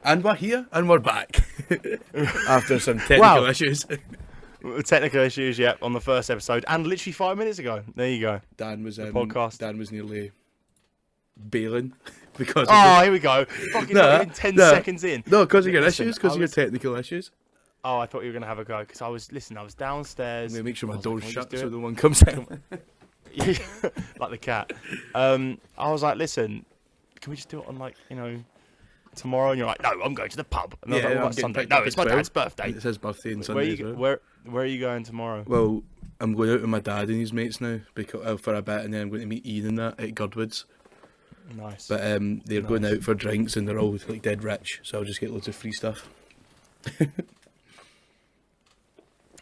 And we're here, and we're back after some technical issues. Technical issues, yeah, on the first episode, and literally 5 minutes ago. There you go. Dan was podcast. Dan was nearly bailing because. Here we go. Fucking not even 10 seconds in. No, because of your issues, because of your technical issues. Oh, I thought you were gonna have a go because I was downstairs. I'm gonna make sure my door's shut so no one comes in. Like the cat. I was like, listen, can we just do it on tomorrow? And you're like, no, I'm going to the pub. And I was like, what about Sunday? No, it's my dad's birthday. It's his birthday on Sunday. Where are you going tomorrow? Well, I'm going out with my dad and his mates now for a bit, and then I'm going to meet Ian and that at Girdwoods. Nice. But they're going out for drinks and they're all like dead rich, so I'll just get loads of free stuff.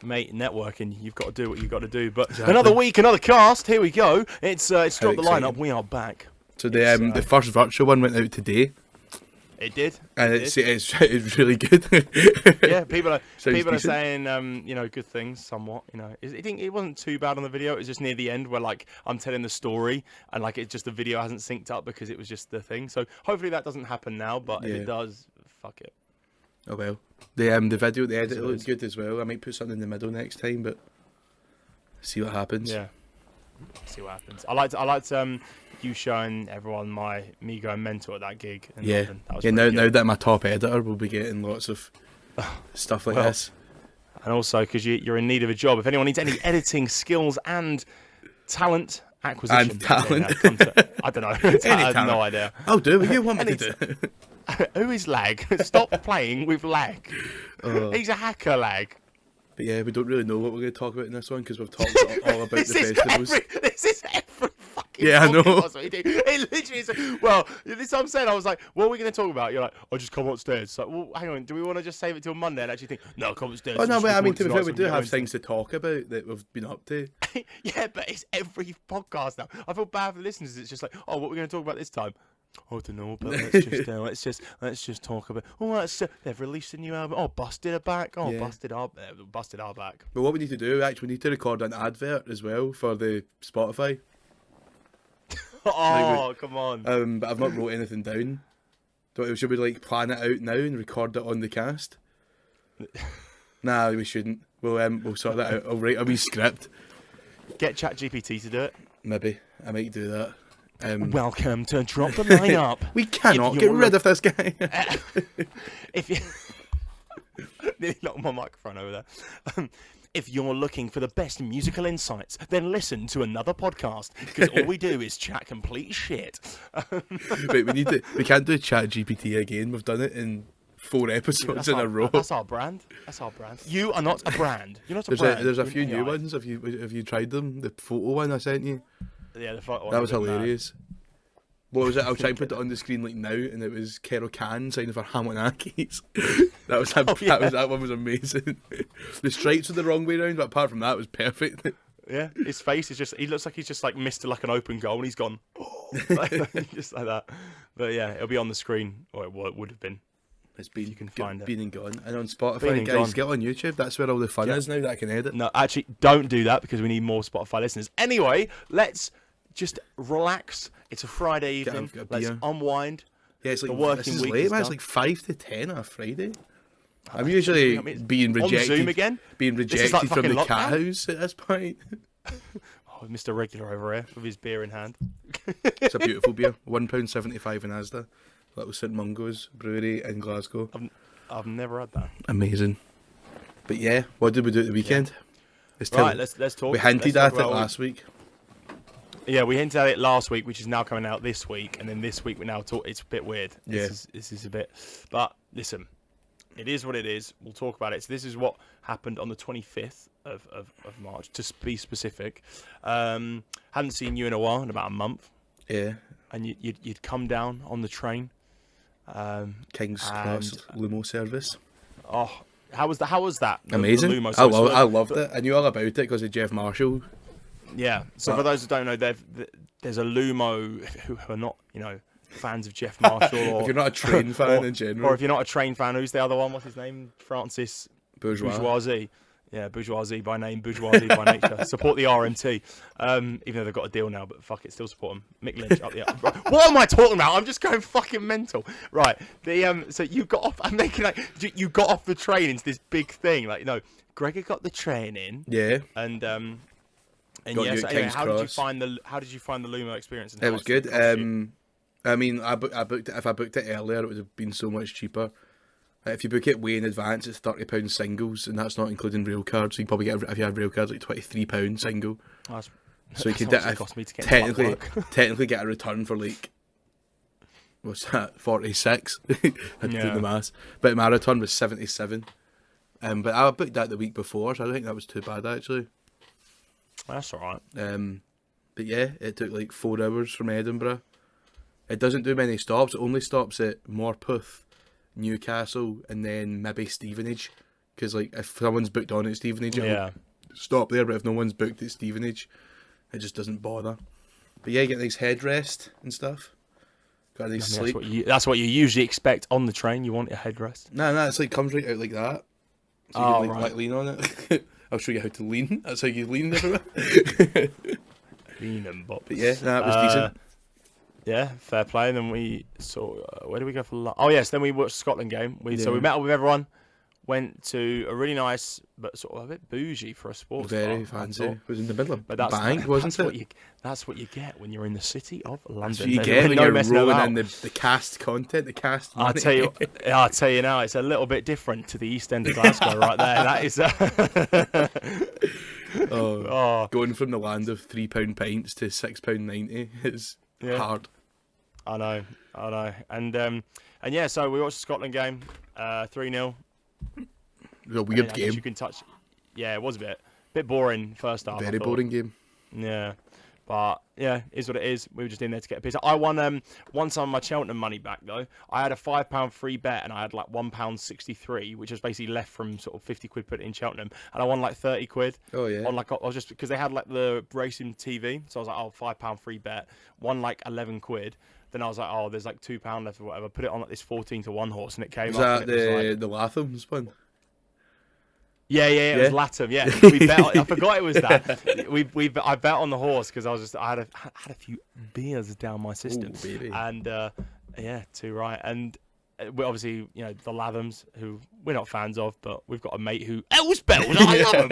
Mate, networking, you've got to do what you've got to do. But exactly. Another week, another cast. Here we go. It's dropped the lineup. We are back. So the first virtual one went out today. It did. And it's really good. Yeah, people are saying good things somewhat. I think it wasn't too bad on the video. It was just near the end where I'm telling the story and it's just the video hasn't synced up because it was just the thing. So hopefully that doesn't happen now. But if it does, fuck it. Oh well. The video, the edit looks good as well. I might put something in the middle next time, but see what happens. Yeah. See what happens. I liked you showing everyone me going mental at that gig. Yeah. Now that I'm a top editor, we'll be getting lots of stuff like this. And also because you're in need of a job. If anyone needs any editing skills and talent acquisition, and talent, I don't know. I have no idea. I'll do what you want me to do. Who is Lag? Stop playing with Lag. He's a hacker, Lag. But yeah, we don't really know what we're going to talk about in this one because we've talked all about the festivals. This is every fucking I know. What we do. It literally is. Well, this is what I'm saying. I was like, what are we going to talk about? You're like, I'll just come upstairs. It's like, well, hang on. Do we want to just save it till Monday and actually think, no, come upstairs? Oh, no, but I mean, to be fair, we do have things to talk about that we've been up to. Yeah, but it's every podcast now. I feel bad for the listeners. It's just like, what are we going to talk about this time? I don't know, but let's just talk about. They've released a new album. Busted are back. Busted are back. But what we need to do, we need to record an advert as well for the Spotify. Come on. But I've not wrote anything down. Should we plan it out now and record it on the cast? Nah, we shouldn't. We'll sort that out. I'll write a wee script. Get ChatGPT to do it. Maybe I might do that. Welcome to Drop the Lineup. We cannot get rid of this guy. If you nearly knocked my microphone over there. If you're looking for the best musical insights, then listen to another podcast because all we do is chat complete shit. Wait, we can't do ChatGPT again. We've done it in 4 episodes in a row. That's our brand. You are not a brand. You're not a brand. There's a few new ones. Have you tried them? The photo one I sent you. Yeah, the photo one. That was hilarious. What was it? I'll try and put it on the screen now, and it was Carol Can signing for Hamilton-Accies. That one was amazing. The stripes were the wrong way around, but apart from that, it was perfect. Yeah, his face is he looks like he's just missed an open goal, and he's gone, just like that. But yeah, it'll be on the screen, or it would have been. It's been, you can find been and gone. And on Spotify, guys, get on YouTube. That's where all the fun is now that I can edit. No, actually, don't do that because we need more Spotify listeners. Anyway, let's just relax. It's a Friday evening. Let's unwind. Yeah, it's like the working this is week late, man. It's like 5 to 10 on a Friday. I'm usually being rejected. On Zoom again? Being rejected from the cat house at this point. Mr. Regular over here with his beer in hand. It's a beautiful beer. £1.75 in Asda. Little St Mungo's Brewery in Glasgow. I've never had that. Amazing. But yeah, what did we do at the weekend? Yeah. Let's talk. We hinted at it last week. Yeah, we hinted at it last week, which is now coming out this week, and then this week we now talk. It's a bit weird. This is a bit. But listen, it is what it is. We'll talk about it. So this is what happened on the 25th of March, to be specific. Hadn't seen you in a while, in about a month. Yeah. And you'd come down on the train. King's Cross limo service. Oh, how was that? Amazing. The limo I loved it. I knew all about it because of Jeff Marshall. Yeah. So for those who don't know, there's a Lumo who are not, fans of Jeff Marshall. Or, if you're not a train fan in general. Or if you're not a train fan, who's the other one? What's his name? Francis Bourgeoisie. Yeah, bourgeoisie by name, bourgeoisie by nature. Support the RMT, even though they've got a deal now, but fuck it, still support them. Mick Lynch up the up. What am I talking about? I'm just going fucking mental. Right, so you got off. I'm making like you got off the train into this big thing. Like, Gregor got the train in. Yeah. And Got yeah. you So at anyway, King's how did you Cross. find the Lumo experience? And It how was much did good. it cost you? I mean, I booked it. If I booked it earlier, it would have been so much cheaper. If you book it way in advance, it's £30 singles, and that's not including rail cards. So you probably get, if you have rail cards, like £23 single. So you could technically get a return for like, what's that, 46? I had to do the maths. But my return was 77. But I booked that the week before, so I don't think that was too bad actually. That's all right. But yeah, it took like 4 hours from Edinburgh. It doesn't do many stops. It only stops at Morpeth, Newcastle, and then maybe Stevenage. Because like if someone's booked on at Stevenage, it'll stop there. But if no one's booked at Stevenage, it just doesn't bother. But yeah, you get a nice headrest and stuff. Got a nice sleep. That's what you usually expect on the train. You want a headrest. No, it's like comes right out like that. So you can like lean on it. I'll show you how to lean. That's how you lean everywhere. Lean and bop. But yeah, that was decent. Yeah, fair play. And then we saw where did we go for lunch? Oh yes, then we watched the Scotland game. So we met up with everyone, went to a really nice but sort of a bit bougie for a sports very bar, fancy. It was in the middle of Bank, wasn't it? That's what you get when you're in the city of London. That's what you get when you're rolling in the cast content, the cast money. I'll tell you now, it's a little bit different to the East End of Glasgow right there. That is going from the land of £3 pints to £6.90 is hard. I know. And yeah, so we watched the Scotland game, 3-0. It was a weird game. You can touch. Yeah, it was a bit boring first half. Very boring game. Yeah, but yeah, is what it is. We were just in there to get a piece. I won some of my Cheltenham money back though. I had a £5 free bet, and I had like £1.63, which was basically left from sort of 50 quid put in Cheltenham, and I won like 30 quid. Oh yeah. On like I was just because they had like the racing TV, so I was like, oh, £5 free bet, won like 11 quid. Then I was like, oh, there's like £2 left or whatever. Put it on like this 14-1 horse, and it came up. Was that the Latham's one? Yeah, it was Latham. Yeah, we bet. I forgot it was that. I bet on the horse because I had a few beers down my system. Ooh, baby. And yeah, too right. And we obviously, the Lathams, who we're not fans of, but we've got a mate who Elspelt. I love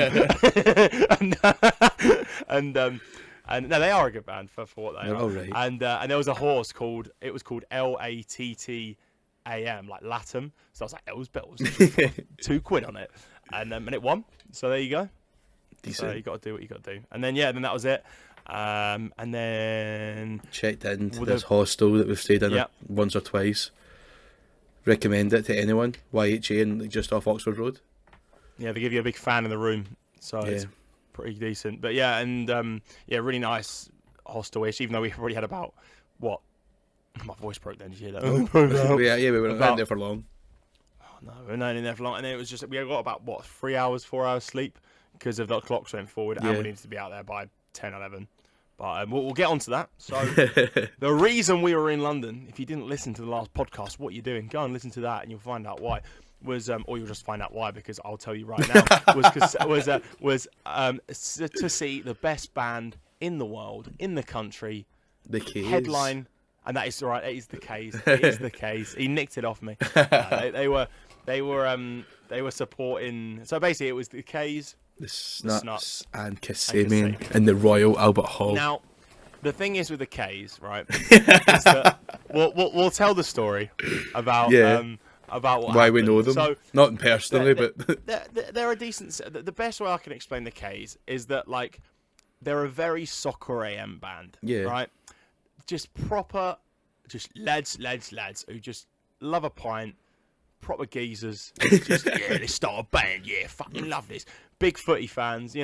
him. And no, they are a good band for what they are. Oh, right. And there was a horse called LATTAM, like Latham. So I was like, Elspelt, £2 on it. And it won. So there you go. Decent. So you got to do what you got to do. And then then that was it. And then checked into this hostel that we've stayed in once or twice. Recommend it to anyone. YHA and just off Oxford Road. Yeah, they give you a big fan in the room, so it's pretty decent. But yeah, and really nice hostel-ish. Even though we already had about what? My voice broke then. Did you hear that? We weren't in there for long. No, we were not in there for long, and it was just we got about 4 hours sleep because of the clocks went forward, and we needed to be out there by 10, 11. But we'll get onto that. So the reason we were in London, if you didn't listen to the last podcast, what you're doing, go and listen to that, and you'll find out why. Or you'll just find out why because I'll tell you right now. was to see the best band in the world, in the country, the K's. Headline, and that is right. It is the K's. It is the K's. He nicked it off me. They were supporting. So basically, it was the K's, the Snuts and Kasabian in the Royal Albert Hall. Now, the thing is with the K's, right? Is that we'll tell the story about what why happened. we know them. So, not personally, but they're a decent. The best way I can explain the K's is that like they're a very soccer AM band, right? Just proper, just lads who just love a pint. Proper geezers, just let's start a band, fucking love this. Big footy fans,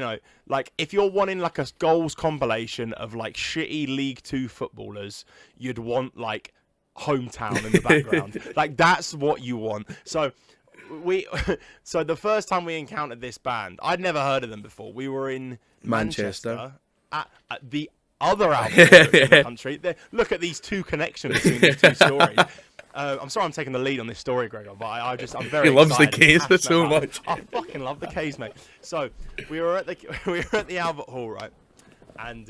like if you're wanting like a goals compilation of like shitty League 2 footballers, you'd want like Hometown in the background. Like that's what you want. So the first time we encountered this band, I'd never heard of them before. We were in Manchester at the other outfit in the country. Look at these two connections between these two stories. I'm sorry I'm taking the lead on this story, Gregor, but I'm very He loves the excited and K's so passionate about much. it. I fucking love the K's, mate. So we were at the Albert Hall, right? And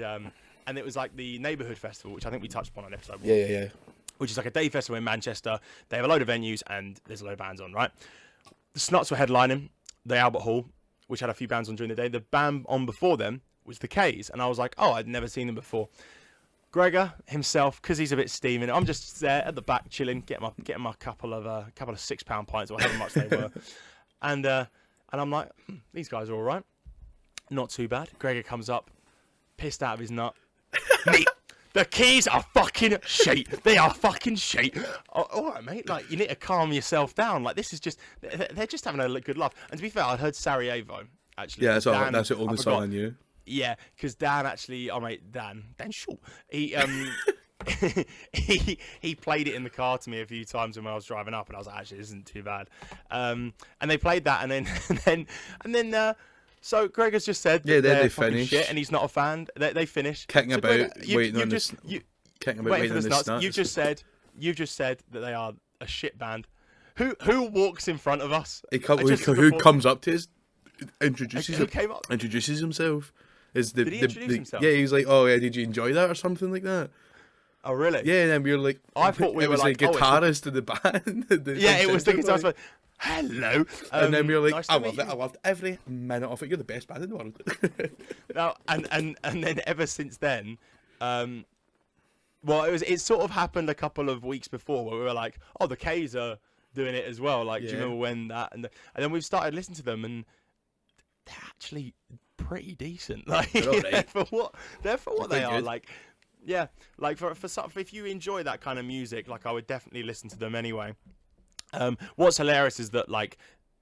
it was like the neighbourhood festival, which I think we touched upon on episode 1. Yeah. Which is like a day festival in Manchester. They have a load of venues and there's a load of bands on, right? The Snuts were headlining the Albert Hall, which had a few bands on during the day. The band on before them was the K's, and I was like, oh, I'd never seen them before. Gregor himself, because he's a bit steaming, I'm just there at the back chilling, getting my couple of £6 pints or however much they were, and I'm like, these guys are all right, not too bad. Gregor comes up, pissed out of his nut. Mate, the Keys are fucking shit. They are fucking shit. Oh, all right, mate. Like, you need to calm yourself down. Like, this is just, they're just having a good laugh. And to be fair, I'd heard Sarajevo, actually. Yeah, that's the only song I knew. Yeah, because Dan actually, Dan Shaw, he he played it in the car to me a few times when I was driving up, and I was like, actually, this isn't too bad. And they played that, and then. So Gregor's just said they finished, shit, and he's not a fan. They finished kicking so about, Gregor, waiting on the Snuts. You've just said that they are a shit band. Who walks in front of us? Who comes up to us, introduces himself. Did he introduce himself? Yeah, he's like, oh yeah, did you enjoy that or something like that? Oh really? Yeah, and then we were like, I thought we it were was like the guitarist of the band. It was the guitarist. Like, hello. And then we were like, nice I loved every minute of it. You're the best band in the world. No, and then ever since then, it sort of happened a couple of weeks before where we were like, oh, the K's are doing it as well. Like, do you remember when that? And then we've started listening to them, and they're actually pretty decent. Like, they're for what they are. Like, yeah, like for if you enjoy that kind of music, like I would definitely listen to them anyway. What's hilarious is that like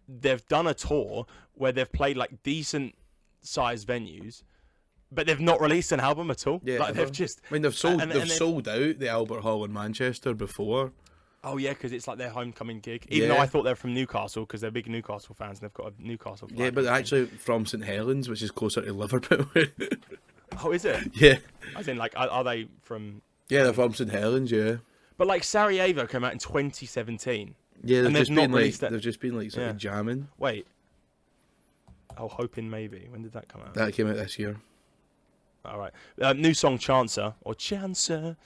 they've done a tour where they've played like decent sized venues, but they've not released an album at all. Yeah, like they've just. I mean, they've sold out the Albert Hall in Manchester before. Oh yeah, because it's like their homecoming gig. Even though I thought they're from Newcastle, because they're big Newcastle fans and they've got a Newcastle flag. Yeah, but they're actually from St Helens, which is closer to Liverpool. Oh, is it? Yeah. As in, like, are they from? Yeah, they're from St Helens. Yeah. But like Sarajevo came out in 2017. Yeah, they've just been like sort of jamming. Wait. Oh, Hoping Maybe. When did that come out? That came out this year. All right. New song Chancer or Chancer.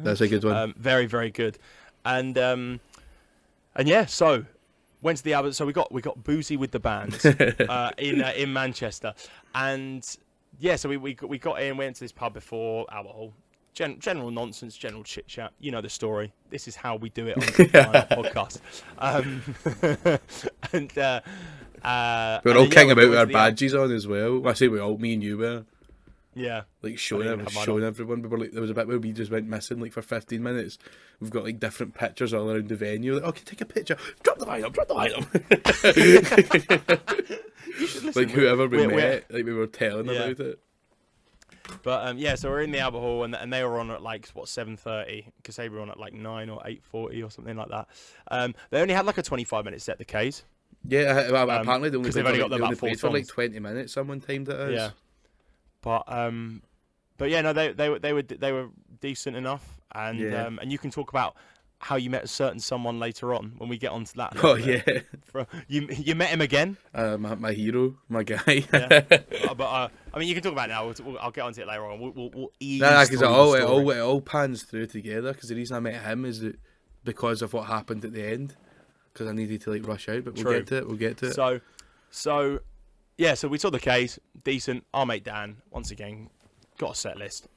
That's a good one. Very, very good. And yeah, so went to the Albert. So we got boozy with the bands in Manchester, and yeah, so we got in, went to this pub before Albert Hall. General nonsense, general chit chat. You know the story. This is how we do it on the podcast. We're all king about with our badges on as well. I say we all, me and you were. Yeah. Like showing everyone. We were like, there was a bit where we just went missing like for 15 minutes. We've got like different pictures all around the venue. Like, okay, take a picture. Drop the item. You should listen. Like whoever we met, like we were telling about it. But yeah, so we're in the Albert Hall and they were on at like 7:30. Kasabian were on at like 9 or 8:40 or something like that. They only had like a 25-minute set. The K's. Yeah, apparently they only played for like 20 minutes. Someone timed it as. Yeah. But yeah, no, they were decent enough, and you can talk about how you met a certain someone later on when we get onto that. Oh yeah, you met him again? My hero, my guy. Yeah. But I mean, you can talk about it now. I'll get onto it later on. We'll ease. Because it all pans through together. Because the reason I met him is that because of what happened at the end. Because I needed to like rush out, but we'll get to it. So. Yeah, so we saw the K's, decent. Our mate Dan, once again, got a set list,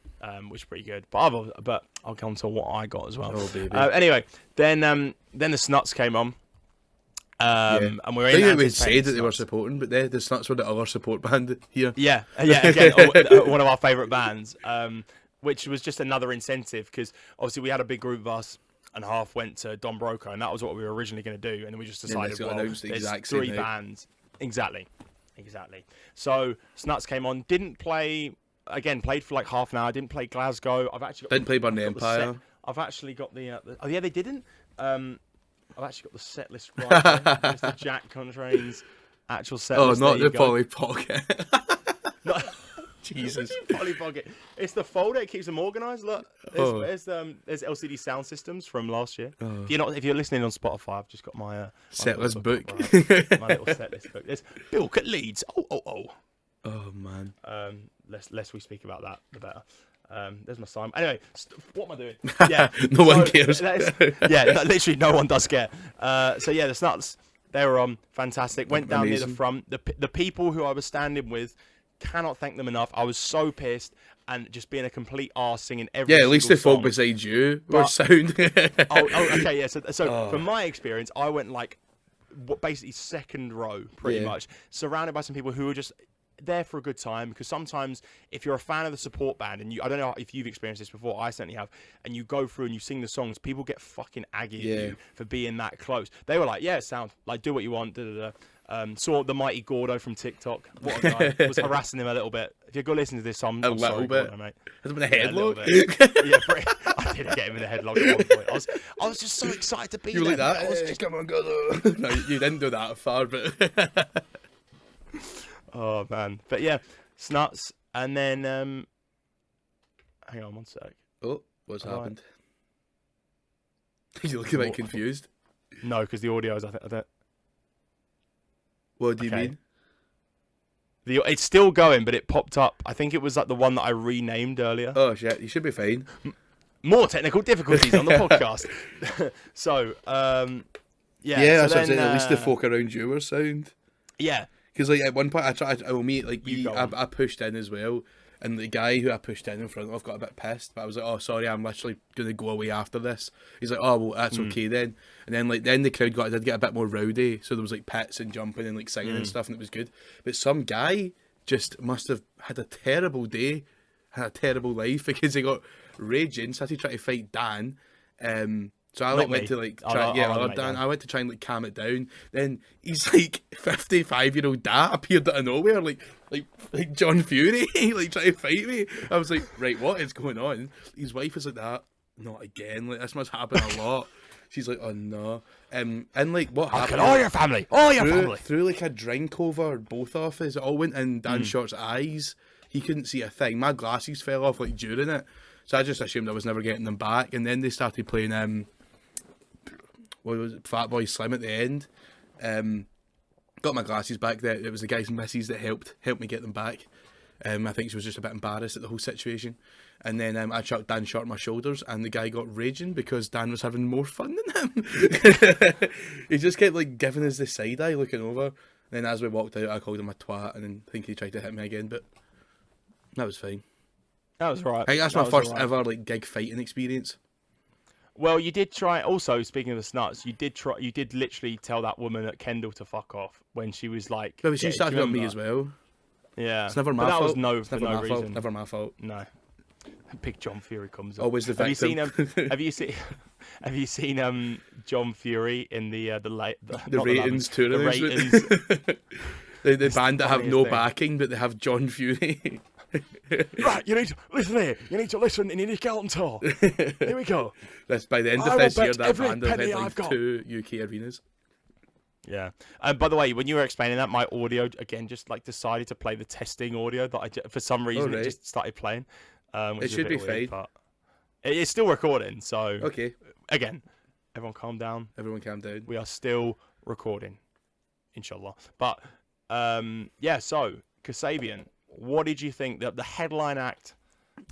which is pretty good. But I'll come to what I got as well. Oh, baby. Anyway, then the Snuts came on, and we were in. I think we said that they were supporting, but the Snuts were the other support band here. Yeah, again, one of our favourite bands, which was just another incentive because obviously we had a big group of us. And half went to Don Broco, and that was what we were originally going to do. And then we just decided, there's 3 bands. Exactly. So Snuts came on, didn't play again. Played for like half an hour. Didn't play Glasgow. Didn't play Burn the Empire. I've actually got the. Oh yeah, they didn't. I've actually got the set list right. Mr. Jack Contrain's actual set list. Oh, not the Polly Pocket. Jesus. Polly Pocket. It's the folder. It keeps them organised. Look, there's LCD sound systems from last year. Oh. If you're listening on Spotify, I've just got my Setlist book. My little setlist book. There's Bilk at Leeds. Oh. Oh man. Less we speak about that, the better. There's my sign. Anyway, what am I doing? Yeah, no one cares. Literally no one does care. So yeah, the Snuts, they were fantastic. Went down near the front. The people who I was standing with, cannot thank them enough. I was so pissed and just being a complete arse singing every. Yeah, at least the song. folk beside you were sound. Okay, yeah. So from my experience, I went like basically second row, pretty much, surrounded by some people who were just there for a good time, because sometimes if you're a fan of the support band and I don't know if you've experienced this before, I certainly have, and you go through and you sing the songs, people get fucking aggy at you for being that close. They were like, yeah, sound, like, do what you want, saw the mighty Gordo from TikTok, what a guy, was harassing him a little bit. If you go listen to this song, I'm sorry, bit Gordo, mate. Has it been a headlock? I did get him in a headlock at one point. I was just so excited to be there. You were like that? Hey, come on, Gordo. No, you didn't do that far, but oh man, but yeah, Snuts, and then hang on one sec. Oh, what's happened? You looking a bit confused. No, because the audio is. I think. What do you mean? It's still going, but it popped up. I think it was like the one that I renamed earlier. Oh shit, you should be fine. More technical difficulties on the podcast. So yeah, that's then, at least the folk around you were sound. Yeah. Because like at one point I pushed in as well, and the guy who I pushed in front of got a bit pissed, but I was like, oh sorry, I'm literally gonna go away after this. He's like, oh well, that's okay then. And then the crowd did get a bit more rowdy, so there was like pits and jumping and like singing and stuff, and it was good. But some guy just must have had a terrible day, had a terrible life, because he got raging, started trying to fight Dan. So I went to like try, Dan. I went to try and like calm it down. Then he's like 55-year-old dad appeared out of nowhere, like John Fury, like trying to fight me. I was like, right, what is going on? His wife is like, that, not again. Like this must happen a lot. She's like, oh no. And like what happened? All your family, through like a drink over both of us. It all went in Dan Short's eyes. He couldn't see a thing. My glasses fell off like during it, so I just assumed I was never getting them back. And then they started playing what was it, Fatboy Slim at the end. Got my glasses back there. It was the guy's missus that helped me get them back. I think she was just a bit embarrassed at the whole situation. And then I chucked Dan Short on my shoulders, and the guy got raging because Dan was having more fun than him. He just kept like giving us the side eye, looking over. And then as we walked out, I called him a twat, and then I think he tried to hit me again, but that was fine. That was right. I think that's my first ever like gig fighting experience. Well, you did try. Also, speaking of the Snuts, you did literally tell that woman at Kendall to fuck off when she was like. But she started on me as well. Yeah, it's never my fault. That was for no reason. Fault. Never my fault. No. Big John Fury comes up. Always the victim. Have you seen John Fury in the ratings tour arrangement? the band that have no backing, but they have John Fury. Right, you need to listen here. You need to listen and you need to get on tour. Here we go. That's by the end of this year, that band will hit like 2 UK arenas. Yeah. By the way, when you were explaining that, my audio again just like decided to play the testing audio that for some reason it just started playing. It should be fine. But it's still recording, so okay. Again, everyone calm down. Everyone calm down. We are still recording, inshallah. But yeah. So Kasabian, what did you think? The headline act.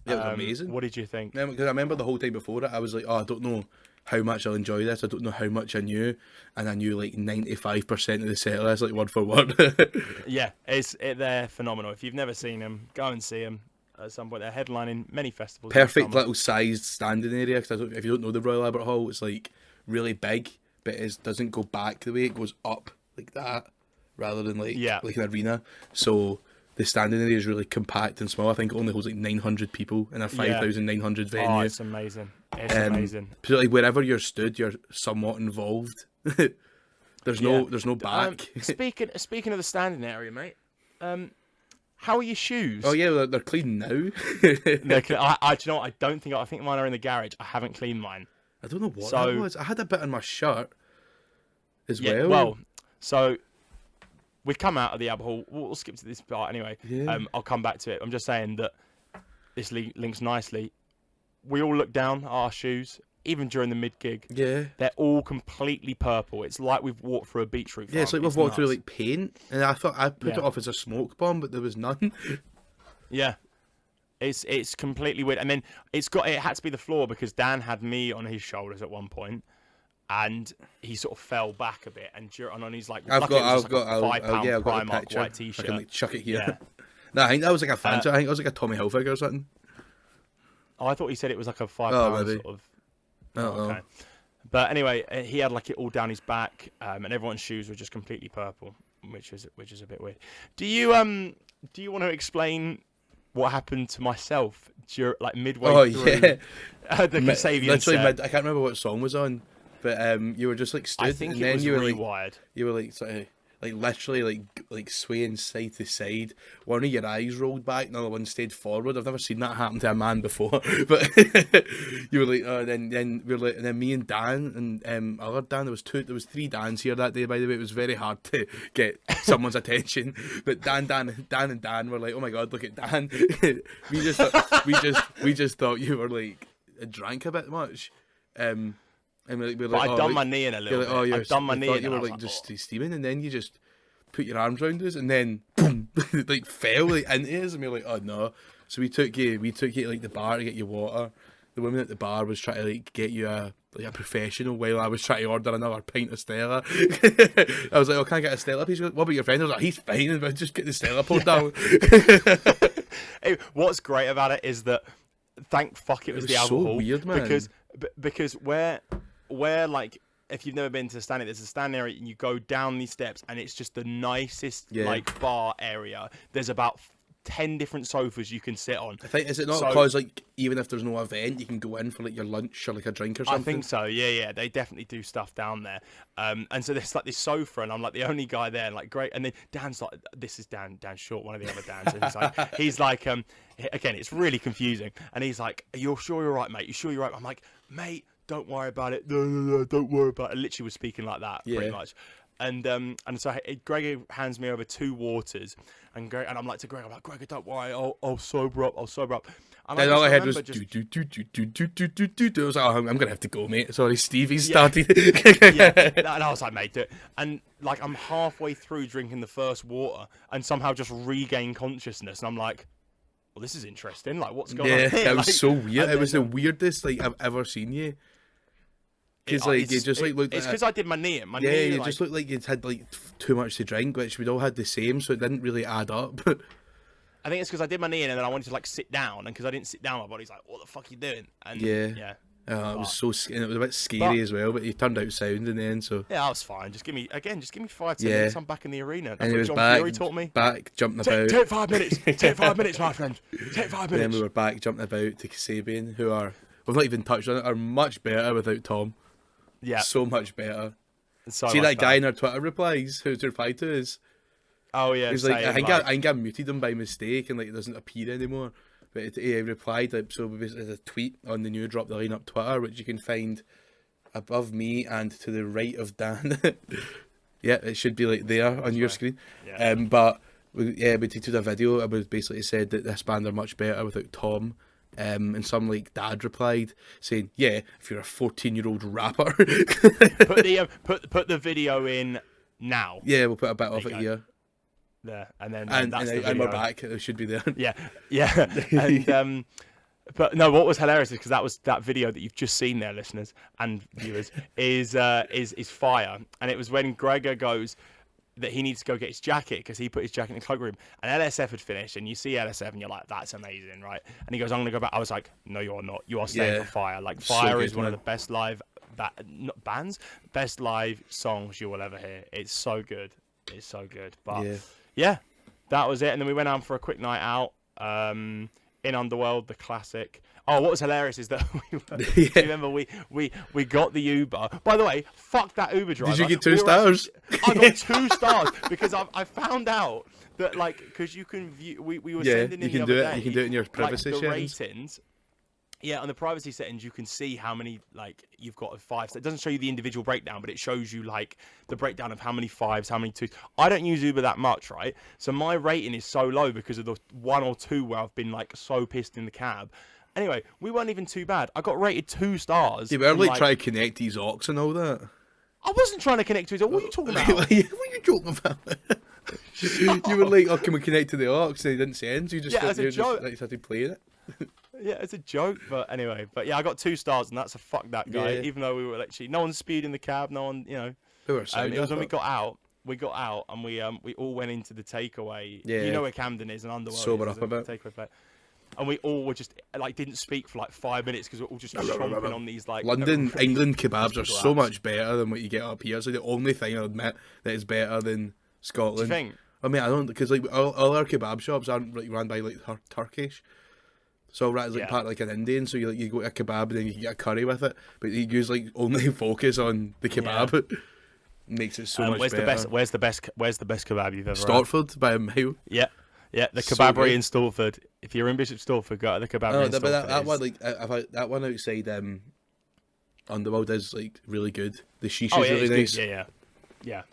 It was amazing. What did you think? Because I remember the whole time before it, I was like, oh, I don't know how much I'll enjoy this. I don't know how much I knew, and I knew like 95% of the set list, like word for word. Yeah, they're phenomenal. If you've never seen them, go and see them. At some point, they're headlining many festivals. Perfect little sized standing area. Because if you don't know the Royal Albert Hall, it's like really big, but it doesn't go back the way it goes up like that, rather than like an arena. So the standing area is really compact and small. I think it only holds like 900 people in a 5,900 venue. Oh, it's amazing. It's amazing. So like wherever you're stood, you're somewhat involved. There's no back. Speaking of the standing area, mate. How are your shoes? Oh yeah, they're clean now. Do you know what? I think mine are in the garage. I haven't cleaned mine. I don't know what that was. I had a bit on my shirt as well. Well, so we come out of the Albert Hall. We'll skip to this part anyway. Yeah. I'll come back to it. I'm just saying that this links nicely. We all look down at our shoes, even during the mid-gig. Yeah. They're all completely purple. It's like we've walked through a beetroot farm. Yeah, it's like we've walked through nuts. like paint, and I thought I put it off as a smoke bomb, but there was none. Yeah. It's completely weird. And then it had to be the floor because Dan had me on his shoulders at one point, and he sort of fell back a bit. And on his like, I've got £5 a Primark picture. white T-shirt. I can like chuck it here. Yeah. No, I think that was like a fancy. I think it was like a Tommy Hilfiger or something. Oh, I thought he said it was like a £5 maybe. sort of. Oh, okay. But anyway, he had like it all down his back, and everyone's shoes were just completely purple, which is a bit weird. Do you want to explain what happened to myself like midway through the Kasabian set? I can't remember what song was on, but you were just like stood, I think and it then was you were rewired. you were like sort of like literally like swaying side to side. One of your eyes rolled back, another one stayed forward. I've never seen that happen to a man before. But you were like, oh, then we were like, and then me and Dan and other Dan. There was 3 Dans here that day. By the way, it was very hard to get someone's attention. But Dan and Dan were like, oh my god, look at Dan. we just thought you were like drank a bit much. And we're like, I'd done my knee in a little bit. I'd done my knee in. You were like just steaming, and then you just put your arms around us, and then boom, like fell like into us, and we were like, oh no. So we took you to like the bar to get you water. The woman at the bar was trying to like get you a professional, while I was trying to order another pint of Stella. I was like, oh, can I get a Stella please? What about your friend? I was like, he's fine, but just get the Stella poured down. Hey, what's great about it is that thank fuck it was the Albert Hall. Weird, man. Because where like if you've never been to stand, there's a stand area and you go down these steps and it's just the nicest like bar area. There's about 10 different sofas you can sit on. I think, is it not because like even if there's no event you can go in for like your lunch or like a drink or something? I think so, yeah, they definitely do stuff down there. And so there's like this sofa and I'm like the only guy there, and like great. And then Dan's like, this is Dan Short, one of the other Dans, and he's like again, it's really confusing, and he's like, are you sure you're right, mate? You sure you're right? I'm like, mate, don't worry about it. No, don't worry about it. I literally was speaking like that pretty much. And so Gregor hands me over 2 waters, and I'm like to Gregor, Gregor, don't worry, I'll sober up. And then all I heard was do. I was like, oh, I'm gonna have to go, mate. Sorry, Stevie's started. And I was like, mate, do it. And like I'm halfway through drinking the first water, and somehow just regain consciousness, and I'm like, well, this is interesting. Like, what's going on here? Yeah, it was so weird. It was the weirdest like I've ever seen you. Because like you just like looked. It's because I did my knee. You like, just looked like you'd had like too much to drink, which we'd all had the same, so it didn't really add up. I think it's because I did my knee in and then I wanted to like sit down, and because I didn't sit down, my body's like, "What the fuck are you doing?" And yeah. It was so and it was a bit scary as well, but he turned out sound in the end. So yeah, I was fine. Just give me 5-10 minutes. I'm back in the arena. That's and what John Fury taught me. Back jumping about. Take 5 minutes. Take 5 minutes, my friend. Take 5 minutes. Then we were back jumping about to Kasabian, who we've not even touched on it, are much better without Tom. Yeah, so much better. So see much that guy in our Twitter replies who's replied to us. Oh yeah, he's like, I think I muted him by mistake and like it doesn't appear anymore. But he replied like, so there's a tweet on the new Drop the Line Up Twitter, which you can find above me and to the right of Dan. Yeah, it should be like there on your screen. Yeah. But we tweeted a video. It was basically said that this band are much better without Tom. And some like dad replied saying, "Yeah, if you're a 14-year-old rapper." put the video in now. Yeah, we'll put a bit of it here. There and then and that's the video. And we're back. It should be there. Yeah. And but no, what was hilarious is because that video that you've just seen there, listeners and viewers, is fire. And it was when Gregor goes that he needs to go get his jacket because he put his jacket in the cloakroom, and LSF had finished, and you see LSF and you're like, that's amazing, right? And he goes, I'm gonna go back. I was like, no, you're not. You are staying for Fire. Like Fire is one of the best live best live songs you will ever hear. It's so good. But yeah, that was it. And then we went out for a quick night out in Underworld, the classic. Oh, what was hilarious is that do you remember we got the Uber. By the way, fuck that Uber driver. Did you get 2 stars? I got 2 stars because I found out that like because you can view we were sending in the other day. You can do it in your privacy like, the settings. ratings. Yeah, on the privacy settings, you can see how many like you've got of fives. It doesn't show you the individual breakdown, but it shows you like the breakdown of how many fives, how many twos. I don't use Uber that much, right? So my rating is so low because of the 1 or 2 where I've been like so pissed in the cab. Anyway, we weren't even too bad. I got rated 2 stars. You were like trying to connect these aux and all that. I wasn't trying to connect to his. What are you talking about? What are you joking about? You were like, "Oh, can we connect to the aux?" And they didn't send. You just started playing it. Yeah, it's a joke, but anyway. But yeah, I got 2 stars, and that's a fuck that guy. Yeah. Even though we were actually no one spewed in the cab, no one, We were sound, it was when we got out. We got out and we all went into the takeaway. Yeah. You know where Camden is and Underworld. Sober is, up a bit. Takeaway place. And we all were just like didn't speak for like 5 minutes because we we're all just chomping on these like London, England kebabs are so much better than what you get up here. So the only thing I'll admit that is better than Scotland. Do you think? I mean, I don't, because like all our kebab shops aren't like run by like Turkish. So it's like part of like an Indian. So you go to a kebab and then you get a curry with it, but you use like only focus on the kebab. Yeah. Makes it so much better. Where's the best kebab you've ever Stortford by a mile. Yeah. Yeah, the kebabery in Stortford. If you're in Bishop Stortford, go to the kebabery in Stortford. That one, like, that one outside Underworld is like really good. The shisha is really nice. Good. Yeah.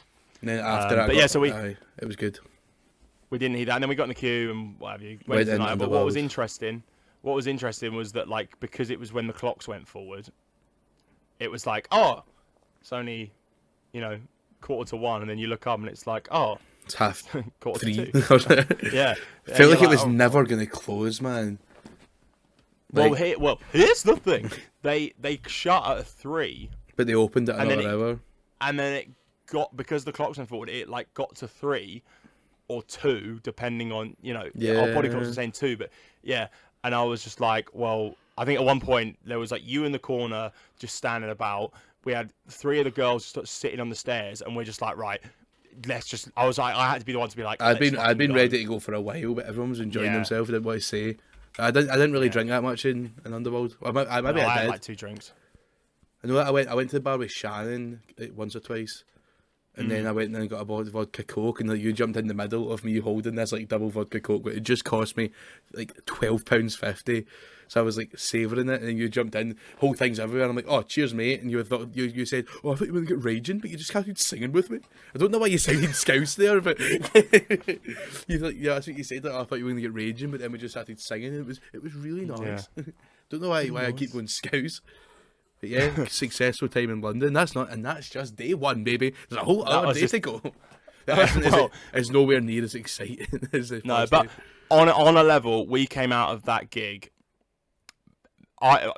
And then after that, so it was good. We didn't eat that, and then we got in the queue and what have you. But what was interesting was that like because it was when the clocks went forward, it was like it's only 1:45, and then you look up and it's like it's half 3. Yeah. I feel like it was never going to close, man. Like, here's the thing. They shut at 3. But they opened it another hour. And then it got, because the clocks went forward, it like got to 3 or 2, depending on, our body clocks were saying 2, but yeah. And I was just like, well, I think at one point there was like you in the corner just standing about. We had 3 of the girls just sitting on the stairs, and we're just like, right, I was like, I had to be the one to be like, I'd been ready to go for a while, but everyone was enjoying themselves. I didn't want to say. I didn't really drink that much in Underworld. I did. had like 2 drinks. I know I went to the bar with Shannon once or twice, and then I went and got a bottle of vodka coke, and you jumped in the middle of me holding this like double vodka coke, but it just cost me like £12.50. So I was like savouring it, and then you jumped in, whole thing's everywhere. And I'm like, "Oh, cheers, mate!" And you said, "Oh, I thought you were gonna get raging, but you just started singing with me." I don't know why you sounded scouse there, but you thought, yeah, that's what you said. Like, I thought you were gonna get raging, but then we just started singing. It was really nice. Yeah. Don't know why I keep going scouse. But yeah, successful time in London. That's just day 1, baby. There's a whole other day to go. It's nowhere near as exciting as the first but day. on a level, we came out of that gig.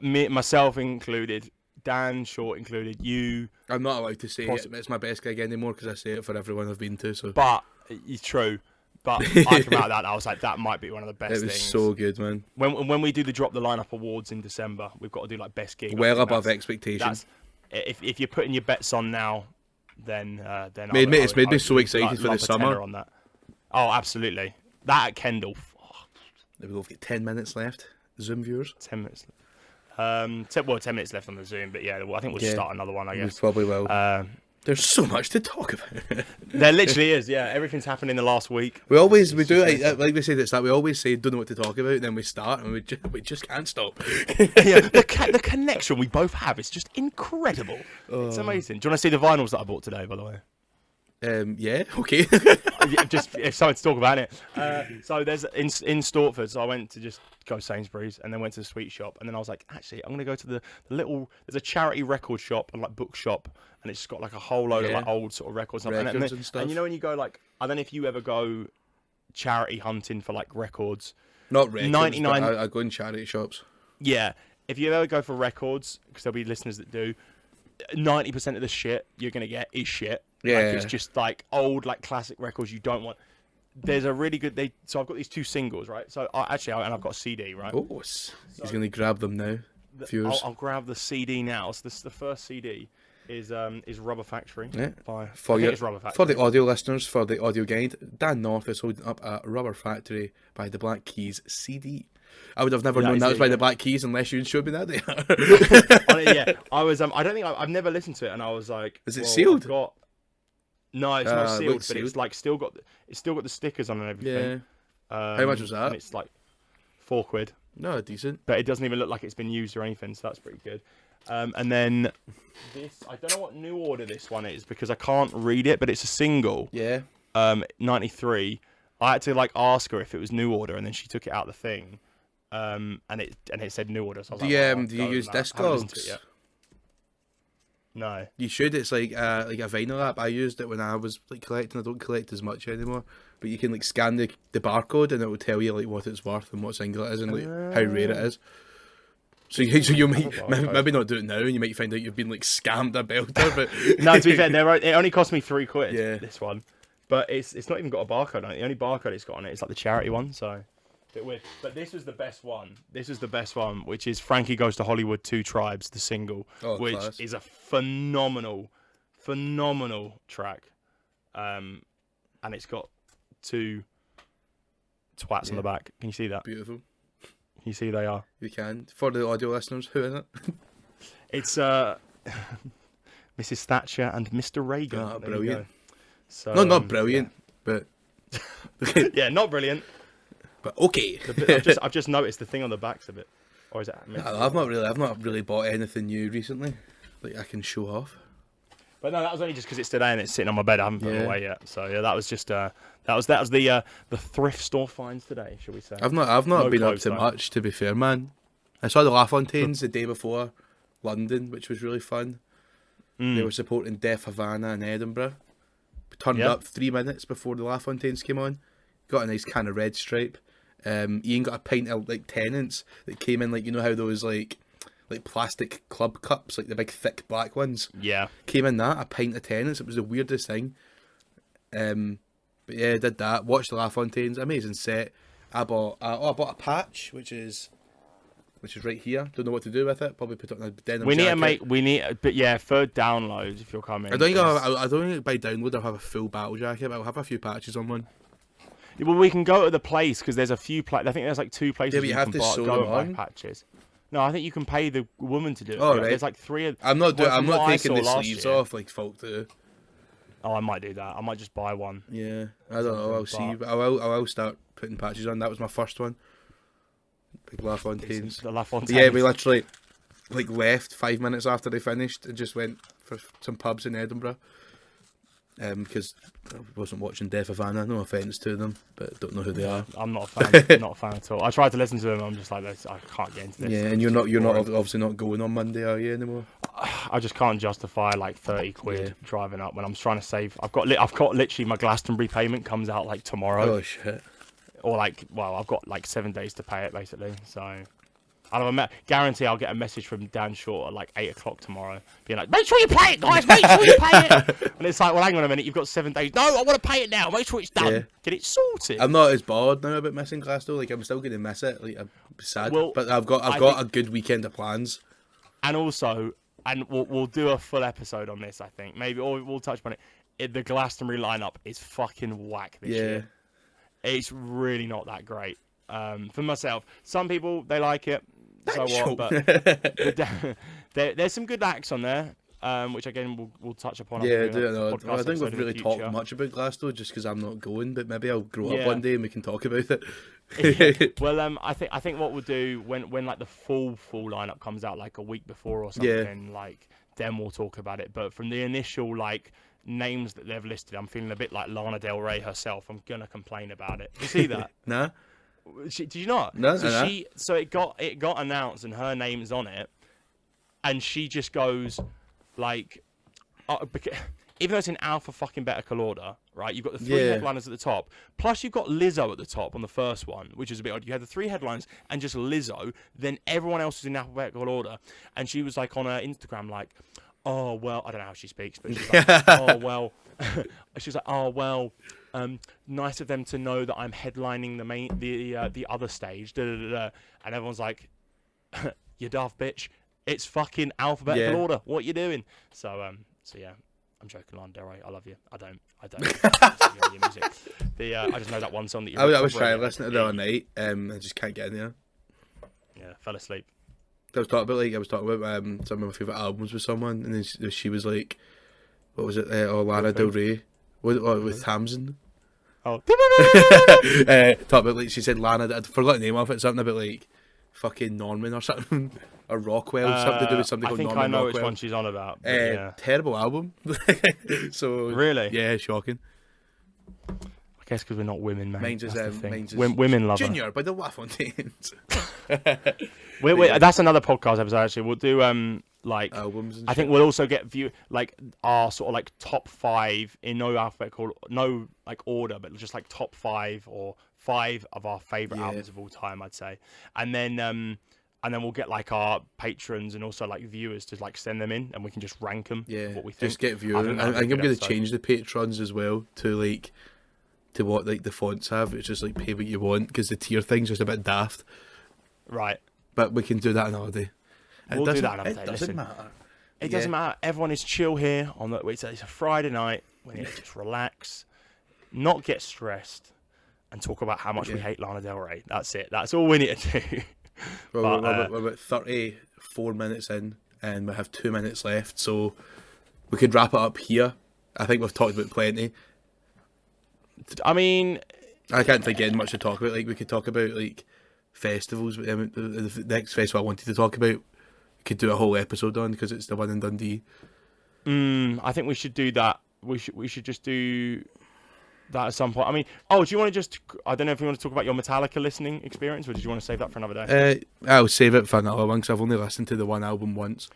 Myself included, Dan Short included, you. I'm not allowed to say it's my best gig anymore because I say it for everyone I've been to. So, but it's true. But I came out of that, I was like, that might be one of the best things. It was so good, man. When we do the Drop the Lineup Awards in December, we've got to do like best gig. Well above expectations. If you're putting your bets on now, then it's made me so excited for the summer. On that. Oh, absolutely. That at Kendall. We've got 10 minutes left. Zoom viewers. 10 minutes. 10 minutes left on the Zoom, but yeah, I think we'll start another one. I guess we probably will. There's so much to talk about. There literally is. Yeah, everything's happened in the last week. We do like we said at the start. We always say don't know what to talk about, and then we start, and we just can't stop. Yeah, the connection we both have is just incredible. It's amazing. Do you want to see the vinyls that I bought today? By the way. Yeah. Okay. Just if something to talk about it. So there's in Stortford. So I went to just go Sainsbury's and then went to the sweet shop, and then I was like, actually, I'm gonna go to the little. There's a charity record shop and like book shop, and it's just got like a whole load of like old sort of records and stuff. And you know when you go like, I don't know if you ever go charity hunting for like records. Not records. 99. I go in charity shops. Yeah, if you ever go for records, because there'll be listeners that do. 90% of the shit you're gonna get is shit. Yeah, like, it's just like old, like classic records you don't want. There's a really good. So I've got these 2 singles, right? So and I've got a CD, right? Oh, he's gonna grab them now. I'll grab the CD now. So the first CD is Rubber Factory. Yeah. For the audio listeners, for the audio guide, Dan North is holding up a Rubber Factory by the Black Keys CD. I would have never known that was by the Black Keys unless you showed me that there. Yeah, I was. I don't think I've never listened to it, and I was like, "Is it sealed?" No, it's not sealed, but it's like still got the stickers on and everything. Yeah. How much was that? And it's like £4. No, decent. But it doesn't even look like it's been used or anything, so that's pretty good. And then this, I don't know what new order this one is because I can't read it, but it's a single. Yeah. 93. I had to like ask her if it was new order, and then she took it out the thing. And it said new order. So I was do you use Discogs? No. You should. It's like a vinyl app. I used it when I was like collecting. I don't collect as much anymore. But you can like scan the barcode and it will tell you like what it's worth and what single it is and like how rare it is. So you might maybe not do it now, and you might find out you've been like scammed a belter. But no, to be fair, it only cost me £3. Yeah. This one, but it's not even got a barcode on it. The only barcode it's got on it is like the charity one. So a bit weird. But this was the best one. This is the best one, which is Frankie Goes to Hollywood 2 Tribes, the single, which class. is a phenomenal track. And it's got 2 twats on the back. Can you see that? Beautiful. Can you see they are? You can. For the audio listeners, who is it? It's Mrs. Thatcher and Mr. Reagan. Oh, brilliant. So, no, not brilliant, but yeah, not brilliant. But okay. I've just noticed the thing on the back's a bit. Or is it? I've not really bought anything new recently. Like I can show off. But no, that was only just because it's today and it's sitting on my bed. I haven't put it away yet. So yeah, that was just that was the thrift store finds today, shall we say? I've not been up to much, to be fair, man. I saw the LaFontaines the day before London, which was really fun. They were supporting Def Havana in Edinburgh. We turned up 3 minutes before the LaFontaines came on. Got a nice can of Red Stripe. Ian got a pint of like Tennants that came in like, you know how those like plastic club cups, like the big thick black ones. Yeah. Came in that, a pint of Tennants. It was the weirdest thing. But yeah, did that. Watched the LaFontaines. Amazing set. I bought a patch, which is right here. Don't know what to do with it. Probably put it on a denim jacket. But yeah, for downloads if you're coming. I don't think by download I'll have a full battle jacket, but I'll have a few patches on one. Yeah, well, we can go to the place because there's a few I think there's like 2 places. Yeah, but you have to sew them on. Patches. No, I think you can pay the woman to do it. Oh, right. There's like 3. I'm not taking the sleeves off like folk do. Oh, I might do that. I might just buy one. Yeah, I don't know. I'll see. But I will start putting patches on. That was my first one. Big LaFontaines. The LaFontaines. Yeah, we literally like left 5 minutes after they finished and just went for some pubs in Edinburgh. Because I wasn't watching Def Havana. No offence to them, but don't know who they are. I'm not a fan. Not a fan at all. I tried to listen to them. I'm just like, I can't get into this. Yeah, and you're not obviously not going on Monday, are you anymore? I just can't justify like £30 driving up when I'm trying to save. I've got literally my Glastonbury payment comes out like tomorrow. Oh shit. Or like, well, I've got like 7 days to pay it basically. So I guarantee I'll get a message from Dan Short at like 8 o'clock tomorrow, being like, "Make sure you pay it, guys. Make sure you pay it." And it's like, well, hang on a minute. You've got 7 days. No, I want to pay it now. Make sure it's done. Yeah. Get it sorted. I'm not as bored now about missing Glasgow. Like I'm still going to miss it. Like I'm sad, but I've got a good weekend of plans. And also, we'll do a full episode on this. I think maybe, or we'll touch upon it. The Glastonbury lineup is fucking whack this year. It's really not that great. For myself, some people they like it. So what? But there's some good acts on there, which again we'll touch upon. Yeah, I think we've really talked much about Glasgow just because I'm not going, but maybe I'll grow up one day and we can talk about it. Well, I think what we'll do when like the full lineup comes out like a week before or something, like then we'll talk about it. But from the initial like names that they've listed, I'm feeling a bit like Lana Del Rey herself. I'm gonna complain about it. You see that? Nah. Did you not? No, so it got announced and her name's on it, and she just goes like, even though it's in alpha fucking betical order, right? You've got the 3 headliners at the top, plus you've got Lizzo at the top on the first one, which is a bit odd. You had the 3 headlines and just Lizzo, then everyone else was in alphabetical order, and she was like on her Instagram like, "Oh well," I don't know how she speaks, but she's like, "Oh well," she's like, "Oh well." Nice of them to know that I'm headlining the other stage, and everyone's like, "You daft bitch! It's fucking alphabetical order. What you doing?" So yeah, I'm joking, Lana Del Rey. I love you. I don't. Your music. I just know that one song that you. I was trying to listen to it the other night. I just can't get in there. Yeah, fell asleep. I was talking about some of my favourite albums with someone, and then she was like, "What was it? Lana Del Rey." With Tamsin. Oh. Talk about like she said Lana. I forgot the name of it. Something about like fucking Norman or something, or Rockwell, something to do with something I called think Norman I know Rockwell. which one she's on about. Yeah. Terrible album. So Really? yeah, shocking. I guess because we're not women, mate. Mine's That's just, the thing. mine's just Women love her. Junior by the LaFontaines. That's another podcast episode. Actually, we'll do like Albums and I think shit. we'll also get like our sort of like top 5 in no alphabetical, no like order, but just like top 5 or 5 of our favorite albums of all time, I'd say. And then we'll get like our patrons and also like viewers to like send them in, and we can just rank them. Yeah, what we think. just get viewers. I think I'm going to change the patrons as well to what like the fonts have. It's just like pay what you want, because the tier thing's just a bit daft. Right. But we can do that another day. We'll do that another day. It doesn't matter. It doesn't matter. Everyone is chill here on the. It's a Friday night. We need to just relax, not get stressed, and talk about how much we hate Lana Del Rey. That's it. That's all we need to do. Well, we're about 34 minutes in, and we have 2 minutes left, so we could wrap it up here. I think we've talked about plenty. I mean, I can't think of much to talk about. Like, we could talk about like festivals. The next festival I wanted to talk about, we could do a whole episode on, because it's the one in Dundee. I think we should do that. We should just do that at some point. I mean, do you want to just? I don't know if you want to talk about your Metallica listening experience, or did you want to save that for another day? I'll save it for another one, because I've only listened to the one album once.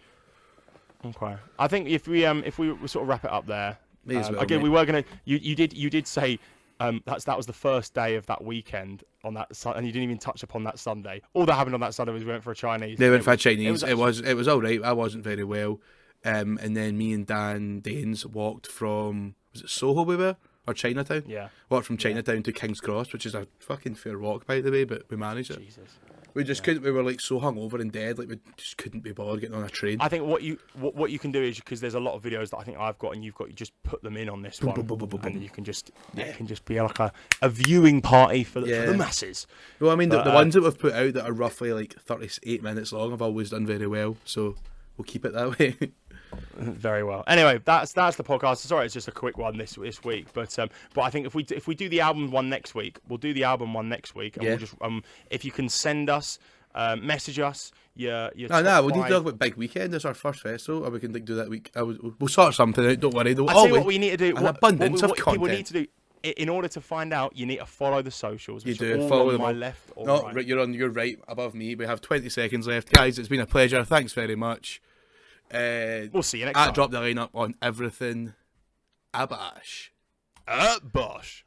Okay. I think if we sort of wrap it up there. May as well, again, mate. we were gonna. You did say. That was the first day of that weekend on that, and you didn't even touch upon that Sunday. All that happened on that Sunday was we went for a Chinese. They went for a Chinese. It was all right. I wasn't very well. And then me and Dan Danes walked from, was it Soho we were, or Chinatown? Yeah. Walked from Chinatown to King's Cross, which is a fucking fair walk, by the way, but we managed it. Jesus. We just couldn't. We were like so hungover and dead, like we just couldn't be bothered getting on a train. I think what you can do is, because there's a lot of videos that I think I've got and you've got, you just put them in on this one, and then you can just it can just be like a viewing party for the masses. Well, I mean, the ones that we've put out that are roughly like 38 minutes long have always done very well, so we'll keep it that way. Very well. Anyway, that's the podcast. Sorry, it's just a quick one this week, but I think if we do the album one next week, we'll do the album one next week, and we'll just if you can send us, message us your we need top to 5. talk about Big Weekend as our first festival, or we can like, do that week. We'll sort something out. Don't worry. I'll tell you what we need to do. An abundance of what content. people need to do. In order to find out, you need to follow the socials. You Which do are all follow on them my all. left or No, right. you're on your right above me. We have 20 seconds left, guys. It's been a pleasure. Thanks very much. We'll see you next time. Drop the line up on everything. Abash. Bosh.